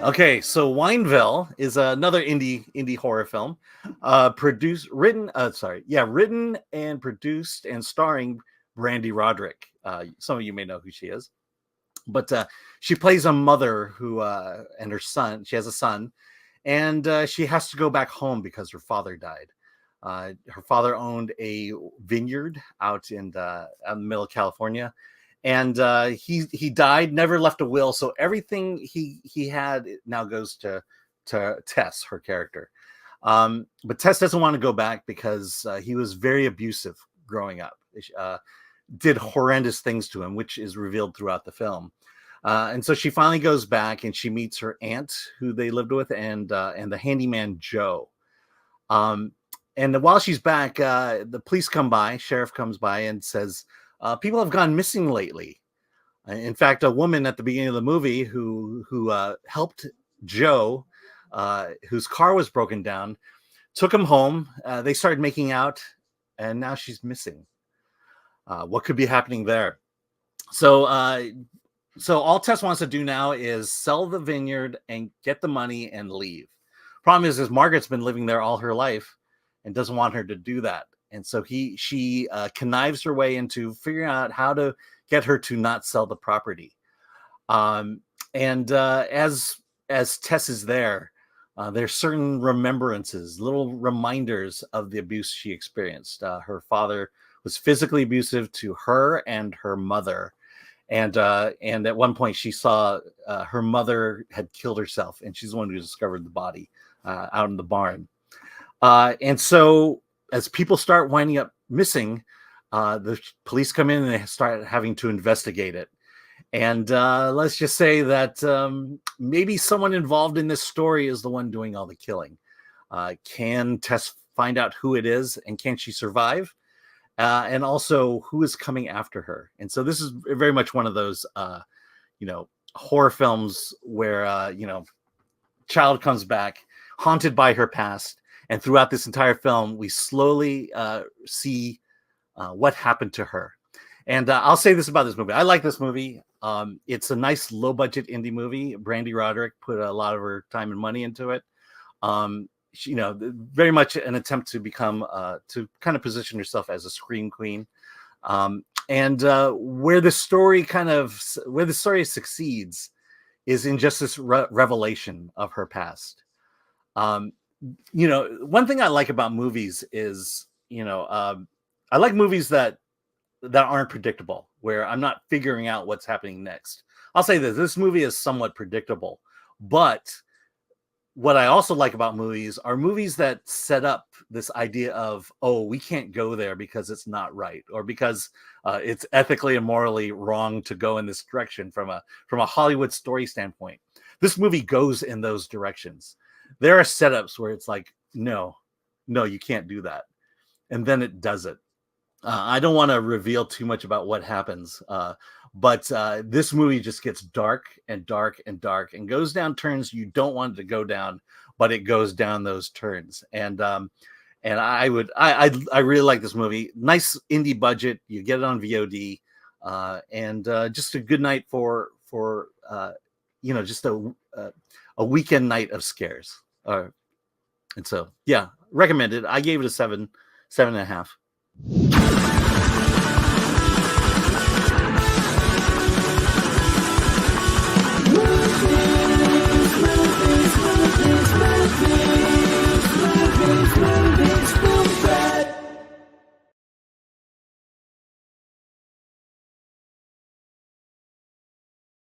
Okay, so Wineville is another indie horror film, written and produced and starring Brande Roderick. Some of you may know who she is, but she plays a mother who and her son. She has a son, and she has to go back home because her father died. Her father owned a vineyard out in the middle of California, and he died, never left a will, so everything he had now goes to Tess, her character. But Tess doesn't want to go back because he was very abusive growing up. Did horrendous things to him, which is revealed throughout the film. And so she finally goes back and she meets her aunt, who they lived with, and the handyman Joe. And while she's back, the police come by. Sheriff comes by and says, people have gone missing lately. In fact, a woman at the beginning of the movie who helped Joe, whose car was broken down, took him home. They started making out, and now she's missing. What could be happening there? So all Tess wants to do now is sell the vineyard and get the money and leave. Problem is Margaret's been living there all her life and doesn't want her to do that. And so she connives her way into figuring out how to get her to not sell the property. And as Tess is there, there's certain remembrances, little reminders of the abuse she experienced. Her father was physically abusive to her and her mother. And at one point she saw her mother had killed herself, and she's the one who discovered the body out in the barn. And so as people start winding up missing, the police come in and they start having to investigate it. And let's just say that maybe someone involved in this story is the one doing all the killing. Can Tess find out who it is, and can she survive? And also, who is coming after her? And so this is very much one of those, horror films where, child comes back haunted by her past. And throughout this entire film, we slowly see what happened to her. And I'll say this about this movie. I like this movie. It's a nice low-budget indie movie. Brande Roderick put a lot of her time and money into it. Very much an attempt to become, to kind of position herself as a scream queen. And where the story succeeds is in just this revelation of her past. One thing I like about movies is, I like movies that aren't predictable, where I'm not figuring out what's happening next. I'll say this movie is somewhat predictable, but what I also like about movies are movies that set up this idea of, oh, we can't go there because it's not right, or because it's ethically and morally wrong to go in this direction from a Hollywood story standpoint. This movie goes in those directions. There are setups where it's like, no, you can't do that. And then it does it. I don't want to reveal too much about what happens, but this movie just gets dark and dark and dark and goes down turns you don't want it to go down, but it goes down those turns. And I really like this movie. Nice indie budget. You get it on VOD, and just a good night for just a weekend night of scares. And so, yeah, recommended. I gave it a 7.5.